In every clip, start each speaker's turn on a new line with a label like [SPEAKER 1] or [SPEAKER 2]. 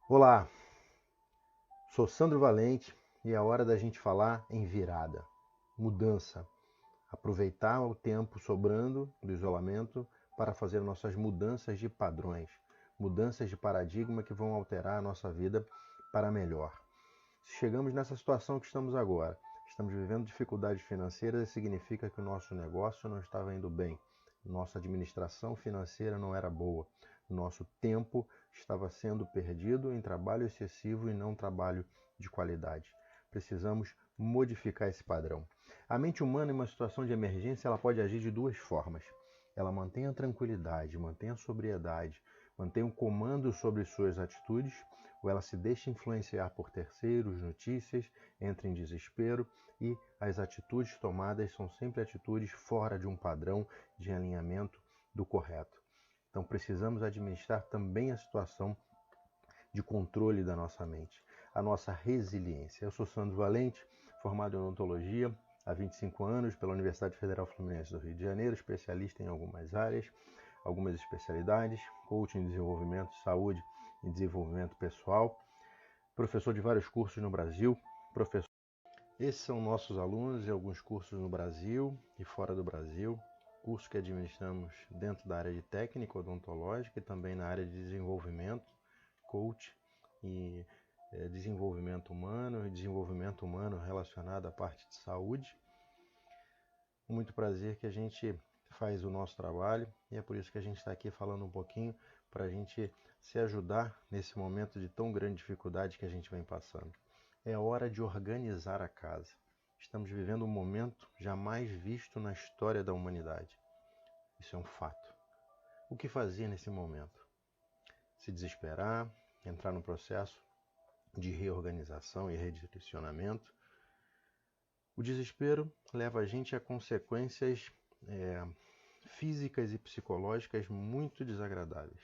[SPEAKER 1] Olá, sou Sandro Valente e é hora da gente falar em virada, mudança, aproveitar o tempo sobrando do isolamento para fazer nossas mudanças de padrões, mudanças de paradigma que vão alterar a nossa vida para melhor. Se chegamos nessa situação que estamos agora, estamos vivendo dificuldades financeiras, significa que o nosso negócio não estava indo bem, nossa administração financeira não era boa, nosso tempo estava sendo perdido em trabalho excessivo e não trabalho de qualidade. Precisamos modificar esse padrão. A mente humana, em uma situação de emergência, ela pode agir de duas formas. Ela mantém a tranquilidade, mantém a sobriedade, mantém o comando sobre suas atitudes, ou ela se deixa influenciar por terceiros, notícias, entra em desespero e as atitudes tomadas são sempre atitudes fora de um padrão de alinhamento do correto. Então precisamos administrar também a situação de controle da nossa mente, a nossa resiliência. Eu sou Sandro Valente, formado em odontologia há 25 anos pela Universidade Federal Fluminense do Rio de Janeiro, especialista em algumas áreas, algumas especialidades, coaching, desenvolvimento, saúde e desenvolvimento pessoal, professor de vários cursos no Brasil, professor. Esses são nossos alunos em alguns cursos no Brasil e fora do Brasil, cursos que administramos dentro da área de técnica odontológica e também na área de desenvolvimento, coach e desenvolvimento humano e desenvolvimento humano relacionado à parte de saúde. Muito prazer que a gente faz o nosso trabalho e é por isso que a gente está aqui falando um pouquinho para a gente se ajudar nesse momento de tão grande dificuldade que a gente vem passando. É hora de organizar a casa. Estamos vivendo um momento jamais visto na história da humanidade. Isso é um fato. O que fazer nesse momento? Se desesperar, entrar no processo de reorganização e redirecionamento. O desespero leva a gente a consequências físicas e psicológicas muito desagradáveis.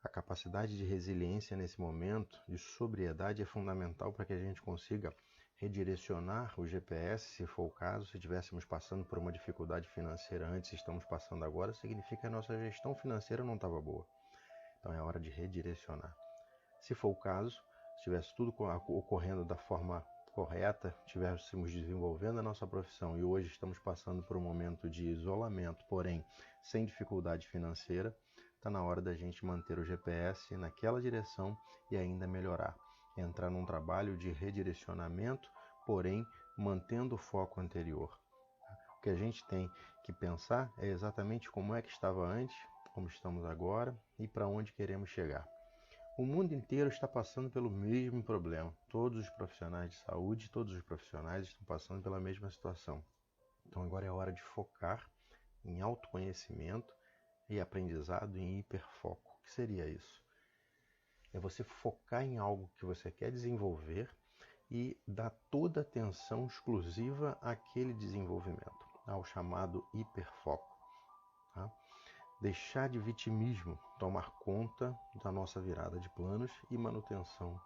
[SPEAKER 1] A capacidade de resiliência nesse momento, de sobriedade, é fundamental para que a gente consiga redirecionar o GPS, se for o caso. Se estivéssemos passando por uma dificuldade financeira antes, estamos passando agora, significa que a nossa gestão financeira não estava boa. Então é hora de redirecionar. Se for o caso, se tivesse tudo ocorrendo da forma correta, estivéssemos desenvolvendo a nossa profissão e hoje estamos passando por um momento de isolamento, porém sem dificuldade financeira, está na hora da gente manter o GPS naquela direção e ainda melhorar. Entrar num trabalho de redirecionamento, porém mantendo o foco anterior. O que a gente tem que pensar é exatamente como é que estava antes, como estamos agora e para onde queremos chegar. O mundo inteiro está passando pelo mesmo problema. Todos os profissionais de saúde, todos os profissionais estão passando pela mesma situação. Então agora é hora de focar em autoconhecimento e aprendizado em hiperfoco. O que seria isso? É você focar em algo que você quer desenvolver e dar toda a atenção exclusiva àquele desenvolvimento, ao chamado hiperfoco. Tá? Deixar de vitimismo tomar conta da nossa virada de planos e manutenção,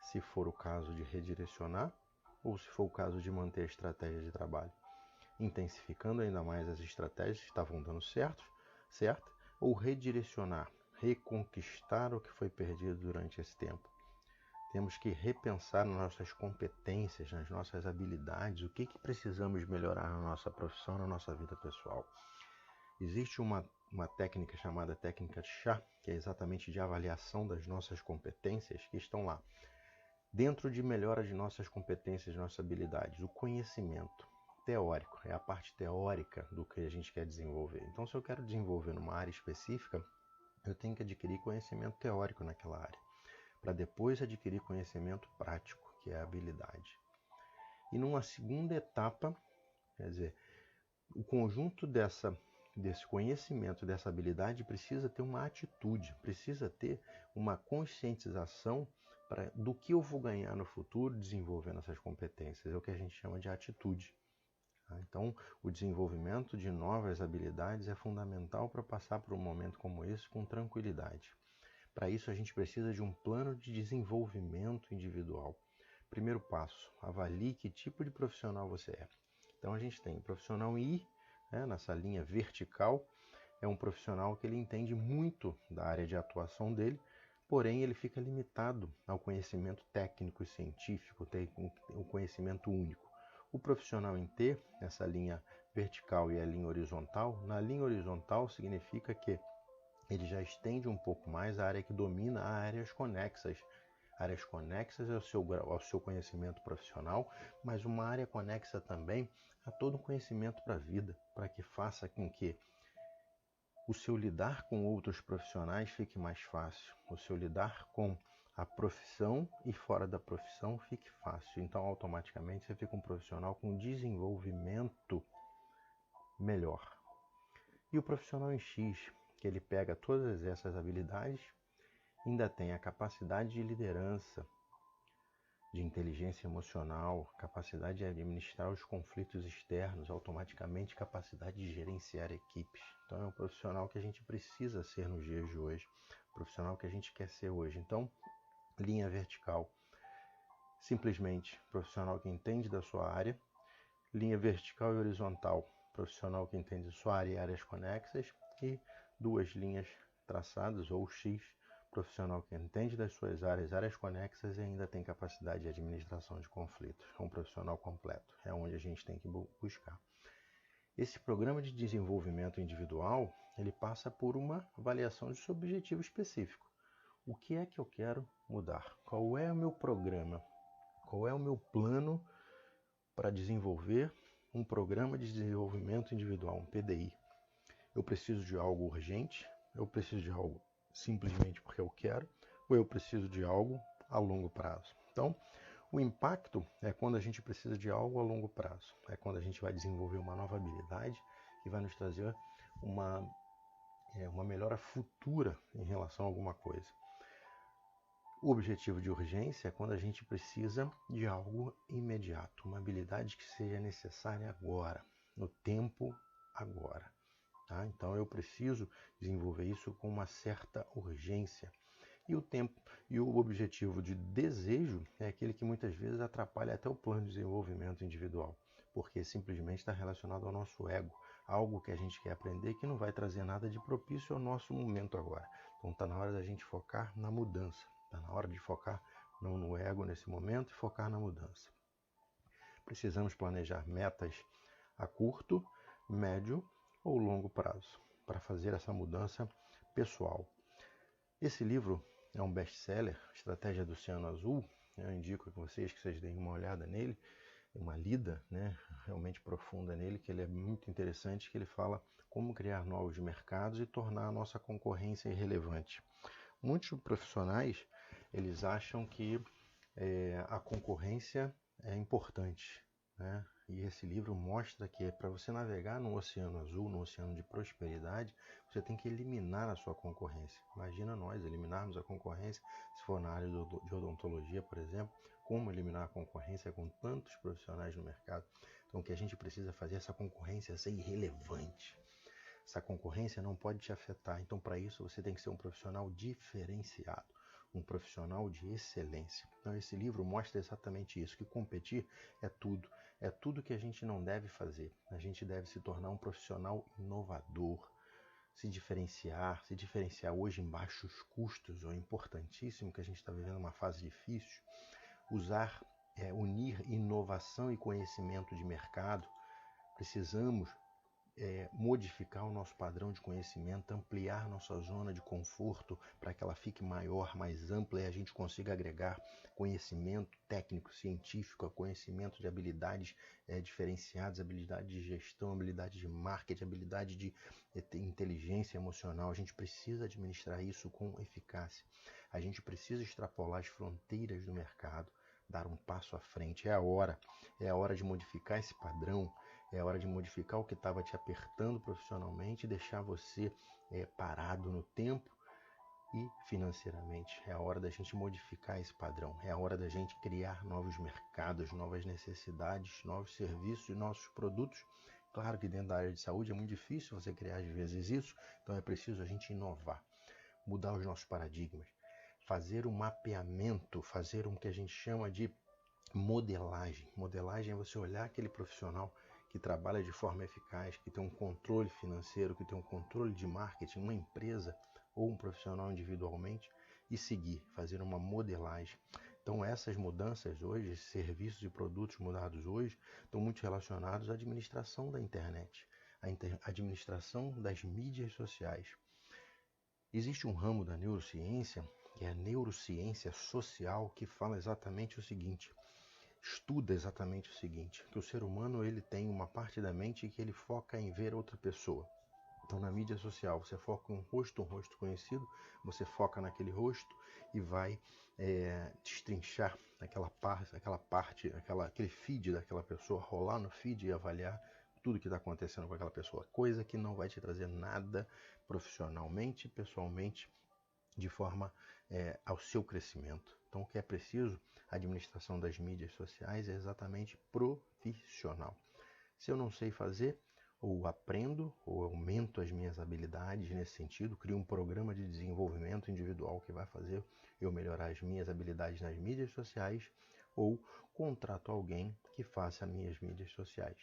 [SPEAKER 1] se for o caso de redirecionar ou se for o caso de manter a estratégia de trabalho, intensificando ainda mais as estratégias que estavam dando certo, ou redirecionar, reconquistar o que foi perdido durante esse tempo. Temos que repensar nas nossas competências, nas nossas habilidades, o que precisamos melhorar na nossa profissão, na nossa vida pessoal. Existe uma técnica chamada técnica de chá, que é exatamente de avaliação das nossas competências, que estão lá. Dentro de melhora de nossas competências, nossas habilidades, o conhecimento teórico, é a parte teórica do que a gente quer desenvolver. Então, se eu quero desenvolver numa área específica, eu tenho que adquirir conhecimento teórico naquela área, para depois adquirir conhecimento prático, que é a habilidade. E numa segunda etapa, quer dizer, o conjunto desse conhecimento, dessa habilidade, precisa ter uma atitude, precisa ter uma conscientização do que eu vou ganhar no futuro desenvolvendo essas competências. É o que a gente chama de atitude. Então, o desenvolvimento de novas habilidades é fundamental para passar por um momento como esse com tranquilidade. Para isso, a gente precisa de um plano de desenvolvimento individual. Primeiro passo, avalie que tipo de profissional você é. Então, a gente tem o profissional I, nessa linha vertical, é um profissional que ele entende muito da área de atuação dele, porém ele fica limitado ao conhecimento técnico e científico, tem o conhecimento único. O profissional em T, essa linha vertical e a linha horizontal, na linha horizontal significa que ele já estende um pouco mais a área que domina a áreas conexas. Áreas conexas ao seu conhecimento profissional, mas uma área conexa também a todo o conhecimento para a vida, para que faça com que o seu lidar com outros profissionais fique mais fácil, o seu lidar com a profissão e fora da profissão fique fácil. Então, automaticamente, você fica um profissional com desenvolvimento melhor. E o profissional em X, que ele pega todas essas habilidades, ainda tem a capacidade de liderança, de inteligência emocional, capacidade de administrar os conflitos externos, automaticamente capacidade de gerenciar equipes. Então é um profissional que a gente precisa ser nos dias de hoje, profissional que a gente quer ser hoje. Então, linha vertical, simplesmente profissional que entende da sua área, linha vertical e horizontal, profissional que entende da sua área e áreas conexas, e duas linhas traçadas, ou X, profissional que entende das suas áreas, áreas conexas e ainda tem capacidade de administração de conflitos. É um profissional completo, é onde a gente tem que buscar. Esse programa de desenvolvimento individual, ele passa por uma avaliação de seu objetivo específico. O que é que eu quero mudar? Qual é o meu programa? Qual é o meu plano para desenvolver um programa de desenvolvimento individual, um PDI? Eu preciso de algo urgente? Eu preciso de algo simplesmente porque eu quero? Ou eu preciso de algo a longo prazo? Então, o impacto é quando a gente precisa de algo a longo prazo. É quando a gente vai desenvolver uma nova habilidade que vai nos trazer uma melhora futura em relação a alguma coisa. O objetivo de urgência é quando a gente precisa de algo imediato, uma habilidade que seja necessária agora, no tempo agora. Tá? Então eu preciso desenvolver isso com uma certa urgência. E o tempo e o objetivo de desejo é aquele que muitas vezes atrapalha até o plano de desenvolvimento individual, porque simplesmente está relacionado ao nosso ego, algo que a gente quer aprender que não vai trazer nada de propício ao nosso momento agora. Então está na hora da gente focar na mudança, está na hora de focar não no ego nesse momento e focar na mudança. Precisamos planejar metas a curto, médio ou longo prazo para fazer essa mudança pessoal. Esse livro é um best-seller, Estratégia do Oceano Azul. Eu indico a vocês que vocês deem uma olhada nele, uma lida, realmente profunda nele, que ele é muito interessante, que ele fala como criar novos mercados e tornar a nossa concorrência irrelevante. Muitos profissionais, eles acham que a concorrência é importante, né? E esse livro mostra que para você navegar no oceano azul, no oceano de prosperidade, você tem que eliminar a sua concorrência. Imagina nós eliminarmos a concorrência, se for na área de odontologia, por exemplo, como eliminar a concorrência com tantos profissionais no mercado. Então o que a gente precisa fazer é essa concorrência ser irrelevante. Essa concorrência não pode te afetar. Então para isso você tem que ser um profissional diferenciado, um profissional de excelência. Então esse livro mostra exatamente isso, que competir é tudo que a gente não deve fazer. A gente deve se tornar um profissional inovador, se diferenciar hoje em baixos custos, é importantíssimo que a gente está vivendo uma fase difícil, unir inovação e conhecimento de mercado. Precisamos modificar o nosso padrão de conhecimento, ampliar nossa zona de conforto para que ela fique maior, mais ampla e a gente consiga agregar conhecimento técnico, científico, conhecimento de habilidades diferenciadas, habilidade de gestão, habilidade de marketing, habilidade de inteligência emocional. A gente precisa administrar isso com eficácia. A gente precisa extrapolar as fronteiras do mercado, dar um passo à frente. É a hora de modificar esse padrão. É hora de modificar o que estava te apertando profissionalmente e deixar você parado no tempo e financeiramente. É a hora da gente modificar esse padrão. É a hora da gente criar novos mercados, novas necessidades, novos serviços e nossos produtos. Claro que dentro da área de saúde é muito difícil você criar às vezes isso, então é preciso a gente inovar, mudar os nossos paradigmas, fazer um mapeamento, fazer um que a gente chama de modelagem. Modelagem é você olhar aquele profissional que trabalha de forma eficaz, que tem um controle financeiro, que tem um controle de marketing, uma empresa ou um profissional individualmente, e seguir, fazer uma modelagem. Então essas mudanças hoje, esses serviços e produtos mudados hoje, estão muito relacionados à administração da internet, à administração das mídias sociais. Existe um ramo da neurociência, que é a neurociência social, que fala exatamente o seguinte, estuda exatamente o seguinte, que o ser humano ele tem uma parte da mente que ele foca em ver outra pessoa. Então na mídia social você foca em um rosto conhecido, você foca naquele rosto e vai destrinchar aquele feed daquela pessoa, rolar no feed e avaliar tudo que está acontecendo com aquela pessoa, coisa que não vai te trazer nada profissionalmente, pessoalmente, de forma ao seu crescimento. Então o que é preciso, a administração das mídias sociais é exatamente profissional. Se eu não sei fazer, ou aprendo, ou aumento as minhas habilidades nesse sentido, crio um programa de desenvolvimento individual que vai fazer eu melhorar as minhas habilidades nas mídias sociais, ou contrato alguém que faça as minhas mídias sociais.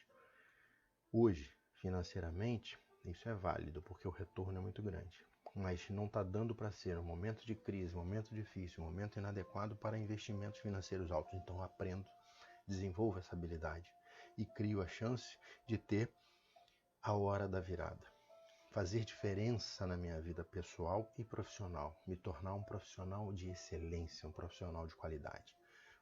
[SPEAKER 1] Hoje, financeiramente, isso é válido, porque o retorno é muito grande. Mas não está dando para ser um momento de crise, um momento difícil, um momento inadequado para investimentos financeiros altos. Então aprendo, desenvolvo essa habilidade e crio a chance de ter a hora da virada. Fazer diferença na minha vida pessoal e profissional. Me tornar um profissional de excelência, um profissional de qualidade.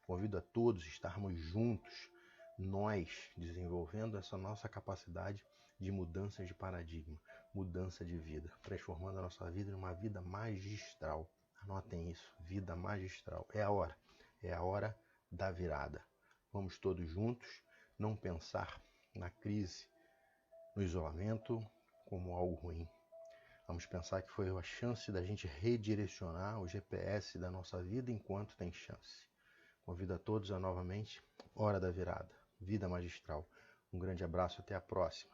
[SPEAKER 1] Convido a todos a estarmos juntos, nós desenvolvendo essa nossa capacidade de mudança de paradigma, mudança de vida, transformando a nossa vida numa vida magistral. Anotem isso, vida magistral. É a hora da virada. Vamos todos juntos, não pensar na crise, no isolamento como algo ruim. Vamos pensar que foi a chance da gente redirecionar o GPS da nossa vida enquanto tem chance. Convido a todos a novamente, hora da virada, vida magistral. Um grande abraço, até a próxima.